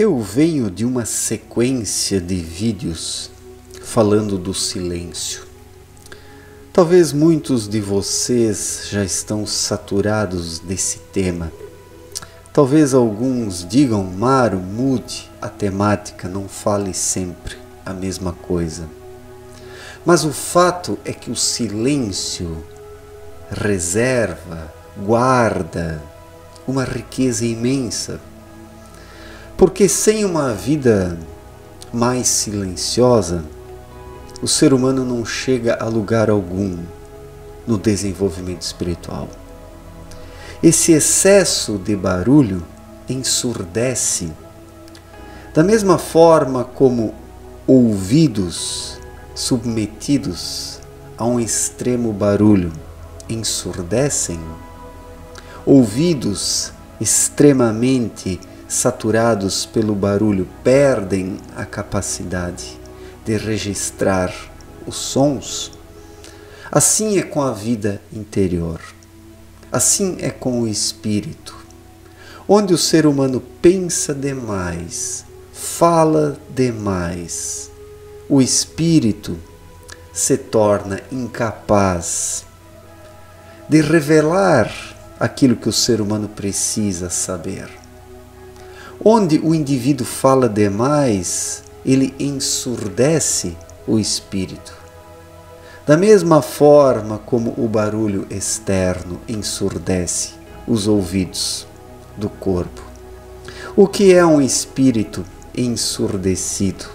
Eu venho de uma sequência de vídeos falando do silêncio. Talvez muitos de vocês já estão saturados desse tema. Talvez alguns digam: Mário, mude a temática, não fale sempre a mesma coisa. Mas o fato é que o silêncio reserva, guarda uma riqueza imensa. Porque sem uma vida mais silenciosa, o ser humano não chega a lugar algum no desenvolvimento espiritual. Esse excesso de barulho ensurdece, da mesma forma como ouvidos submetidos a um extremo barulho ensurdecem, ouvidos extremamente saturados pelo barulho perdem a capacidade de registrar os sons. Assim é com a vida interior. Assim é com o espírito, onde o ser humano pensa demais, fala demais. O espírito se torna incapaz de revelar aquilo que o ser humano precisa saber. Onde o indivíduo fala demais, ele ensurdece o espírito. Da mesma forma como o barulho externo ensurdece os ouvidos do corpo. O que é um espírito ensurdecido,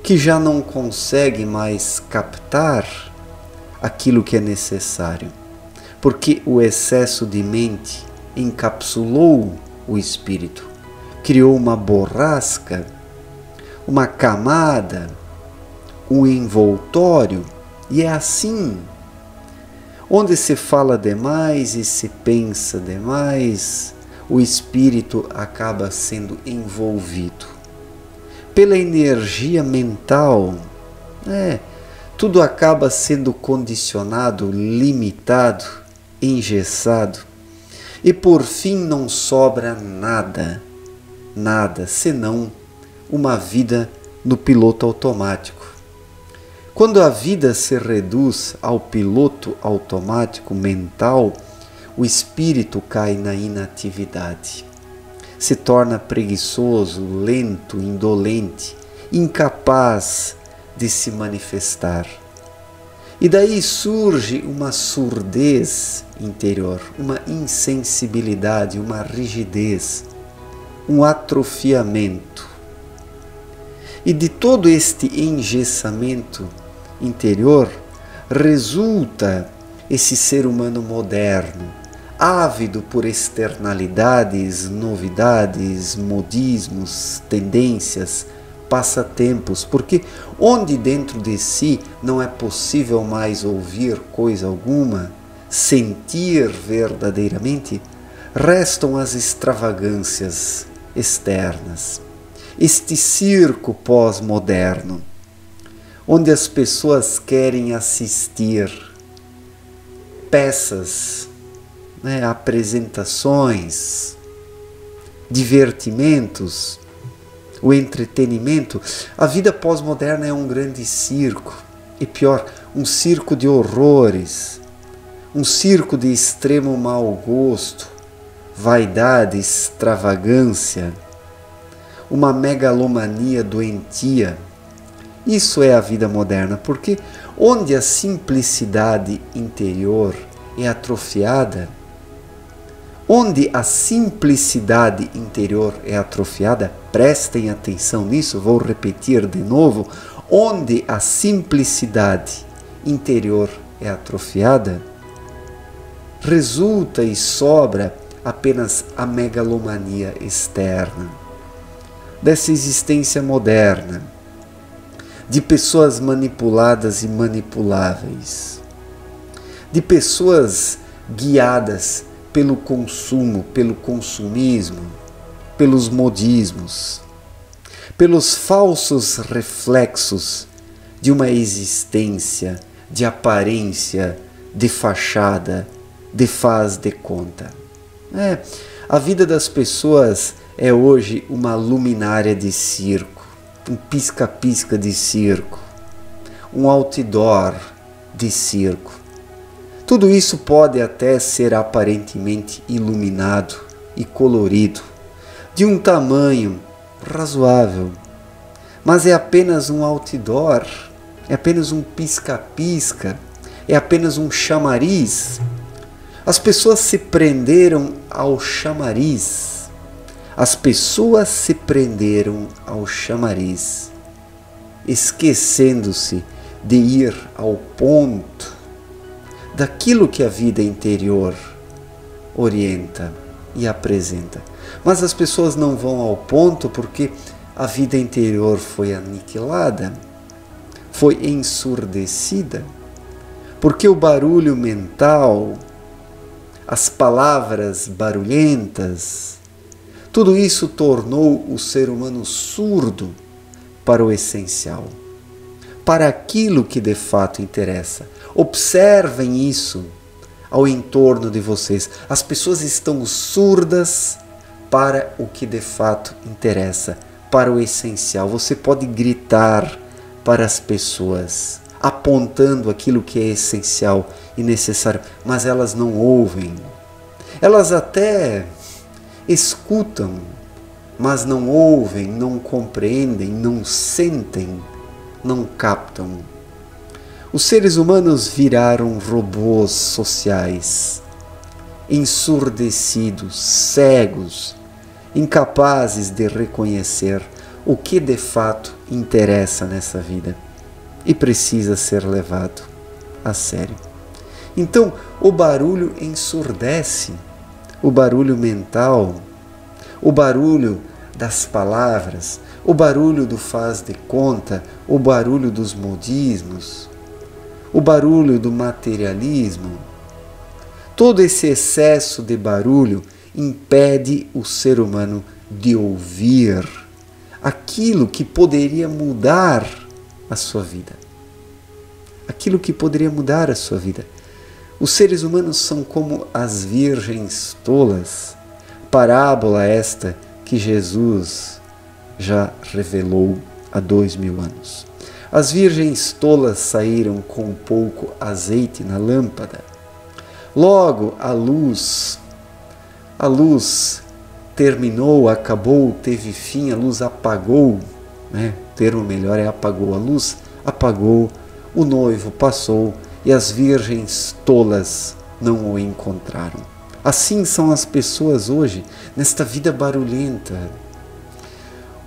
que já não consegue mais captar aquilo que é necessário, porque o excesso de mente encapsulou o espírito, criou uma borrasca, uma camada, um envoltório, e é assim, onde se fala demais e se pensa demais, o espírito acaba sendo envolvido pela energia mental. Tudo acaba sendo condicionado, limitado, engessado, e por fim não sobra nada senão uma vida no piloto automático. Quando a vida se reduz ao piloto automático mental, o espírito cai na inatividade. Se torna preguiçoso, lento, indolente, incapaz de se manifestar. E daí surge uma surdez interior, uma insensibilidade, uma rigidez, um atrofiamento. E de todo este engessamento interior resulta esse ser humano moderno, ávido por externalidades, novidades, modismos, tendências, passatempos, porque onde dentro de si não é possível mais ouvir coisa alguma, sentir verdadeiramente, restam as extravagâncias externas. Este circo pós-moderno, onde as pessoas querem assistir peças, apresentações, divertimentos, o entretenimento. A vida pós-moderna é um grande circo, e pior, um circo de horrores, um circo de extremo mau gosto, vaidade, extravagância, uma megalomania doentia. Isso é a vida moderna, porque onde a simplicidade interior é atrofiada, prestem atenção nisso, vou repetir de novo, onde a simplicidade interior é atrofiada, resulta e sobra apenas a megalomania externa, dessa existência moderna, de pessoas manipuladas e manipuláveis, de pessoas guiadas pelo consumo, pelo consumismo, pelos modismos, pelos falsos reflexos de uma existência de aparência, de fachada, de faz de conta. A vida das pessoas é hoje uma luminária de circo, um pisca-pisca de circo, um outdoor de circo. Tudo isso pode até ser aparentemente iluminado e colorido, de um tamanho razoável, mas é apenas um outdoor, é apenas um pisca-pisca, é apenas um chamariz. As pessoas se prenderam ao chamariz. As pessoas se prenderam ao chamariz, esquecendo-se de ir ao ponto daquilo que a vida interior orienta e apresenta. Mas as pessoas não vão ao ponto porque a vida interior foi aniquilada, foi ensurdecida, porque o barulho mental, as palavras barulhentas, tudo isso tornou o ser humano surdo para o essencial, para aquilo que de fato interessa. Observem isso ao entorno de vocês. As pessoas estão surdas para o que de fato interessa, para o essencial. Você pode gritar para as pessoas, apontando aquilo que é essencial e necessário, mas elas não ouvem. Elas até escutam, mas não ouvem, não compreendem, não sentem, não captam. Os seres humanos viraram robôs sociais, ensurdecidos, cegos, incapazes de reconhecer o que de fato interessa nessa vida e precisa ser levado a sério. Então, o barulho ensurdece, o barulho mental, o barulho das palavras, o barulho do faz de conta, o barulho dos modismos, o barulho do materialismo. Todo esse excesso de barulho impede o ser humano de ouvir aquilo que poderia mudar a sua vida. Aquilo que poderia mudar a sua vida. Os seres humanos são como as virgens tolas, parábola esta que Jesus já revelou há 2000 anos. As virgens tolas saíram com pouco azeite na lâmpada. Logo a luz terminou, acabou, teve fim, a luz apagou, né? O termo melhor é apagou. A luz apagou, o noivo passou e as virgens tolas não o encontraram. Assim são as pessoas hoje, nesta vida barulhenta,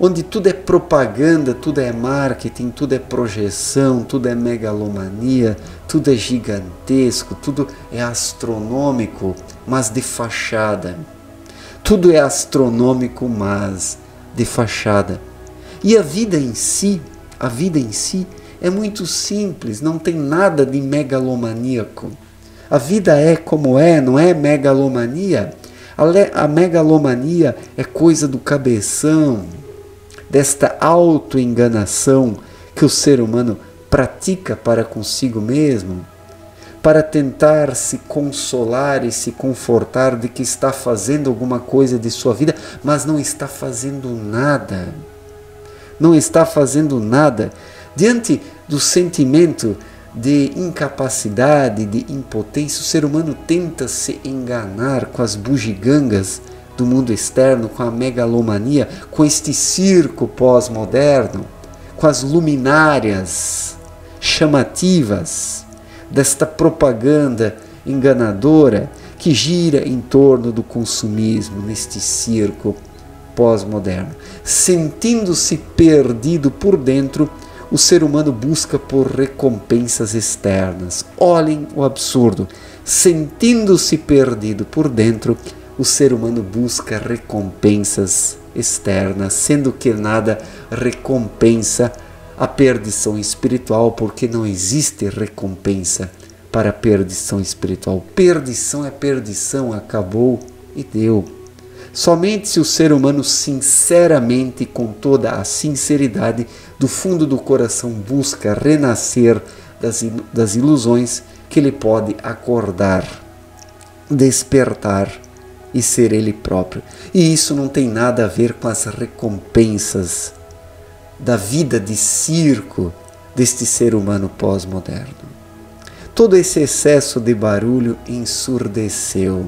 onde tudo é propaganda, tudo é marketing, tudo é projeção, tudo é megalomania, tudo é gigantesco, tudo é astronômico, mas de fachada. Tudo é astronômico, mas de fachada. E a vida em si é muito simples, não tem nada de megalomaníaco. A vida é como é, não é megalomania. A megalomania é coisa do cabeção, desta autoenganação que o ser humano pratica para consigo mesmo, para tentar se consolar e se confortar de que está fazendo alguma coisa de sua vida, mas não está fazendo nada. Não está fazendo nada. Diante do sentimento de incapacidade, de impotência, o ser humano tenta se enganar com as bugigangas do mundo externo, com a megalomania, com este circo pós-moderno, com as luminárias chamativas desta propaganda enganadora que gira em torno do consumismo neste circo pós-moderno. Sentindo-se perdido por dentro, o ser humano busca por recompensas externas. Olhem o absurdo. Sentindo-se perdido por dentro, o ser humano busca recompensas externas, sendo que nada recompensa a perdição espiritual, porque não existe recompensa para a perdição espiritual. Perdição é perdição, acabou e deu. Somente se o ser humano sinceramente, com toda a sinceridade do fundo do coração, busca renascer das ilusões, que ele pode acordar, despertar e ser ele próprio. E isso não tem nada a ver com as recompensas da vida de circo deste ser humano pós-moderno. Todo esse excesso de barulho ensurdeceu.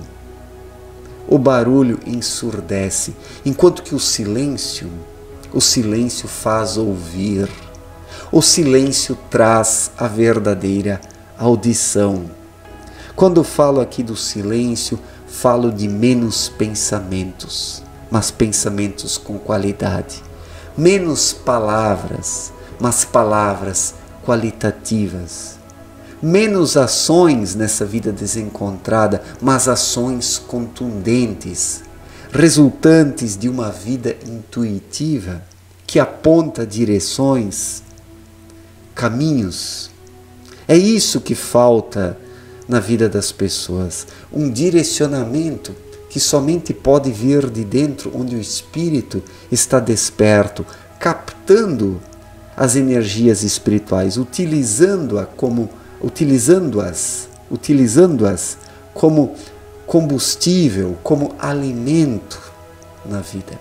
O barulho ensurdece, enquanto que o silêncio faz ouvir. O silêncio traz a verdadeira audição. Quando falo aqui do silêncio, falo de menos pensamentos, mas pensamentos com qualidade. Menos palavras, mas palavras qualitativas. Menos ações nessa vida desencontrada, mas ações contundentes, resultantes de uma vida intuitiva que aponta direções, caminhos. É isso que falta na vida das pessoas, um direcionamento que somente pode vir de dentro, onde o espírito está desperto, captando as energias espirituais, utilizando-as como combustível, como alimento na vida.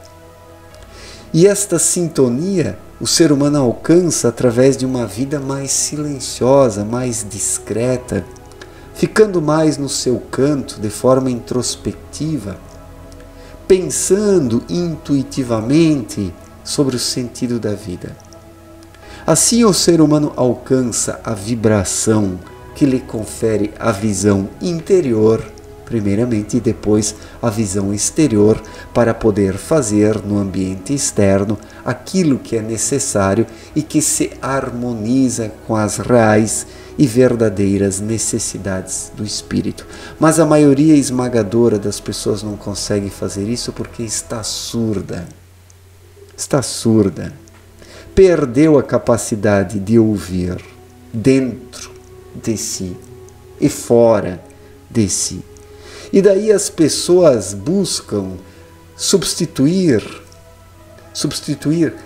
E esta sintonia o ser humano alcança através de uma vida mais silenciosa, mais discreta, ficando mais no seu canto, de forma introspectiva, pensando intuitivamente sobre o sentido da vida. Assim o ser humano alcança a vibração que lhe confere a visão interior, primeiramente, e depois a visão exterior, para poder fazer no ambiente externo aquilo que é necessário e que se harmoniza com as reais e verdadeiras necessidades do espírito. Mas a maioria esmagadora das pessoas não consegue fazer isso porque está surda. Está surda. Perdeu a capacidade de ouvir dentro de si e fora de si. E daí as pessoas buscam substituir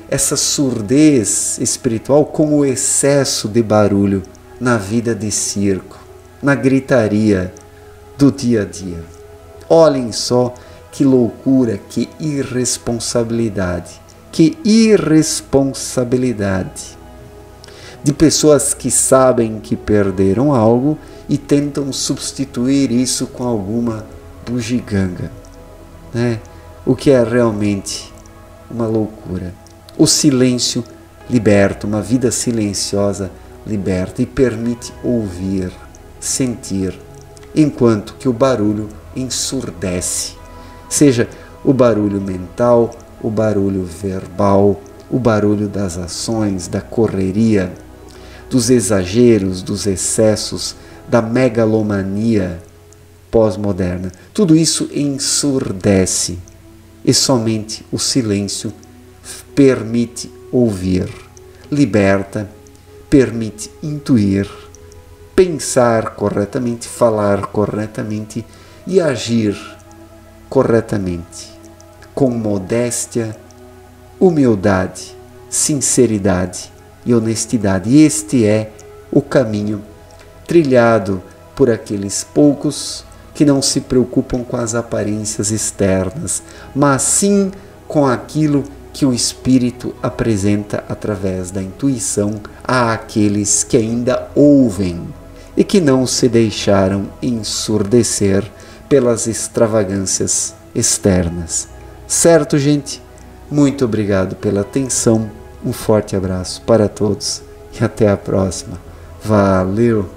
essa surdez espiritual com o excesso de barulho na vida de circo, na gritaria do dia a dia. Olhem só que loucura, que irresponsabilidade. Que irresponsabilidade de pessoas que sabem que perderam algo e tentam substituir isso com alguma bugiganga, né? O que é realmente uma loucura. O silêncio liberta, uma vida silenciosa liberta e permite ouvir, sentir, enquanto que o barulho ensurdece, seja o barulho mental, o barulho verbal, o barulho das ações, da correria, dos exageros, dos excessos, da megalomania pós-moderna. Tudo isso ensurdece e somente o silêncio permite ouvir, liberta, permite intuir, pensar corretamente, falar corretamente e agir corretamente, com modéstia, humildade, sinceridade e honestidade. E este é o caminho trilhado por aqueles poucos que não se preocupam com as aparências externas, mas sim com aquilo que o Espírito apresenta através da intuição àqueles que ainda ouvem e que não se deixaram ensurdecer pelas extravagâncias externas. Certo, gente? Muito obrigado pela atenção, um forte abraço para todos e até a próxima. Valeu!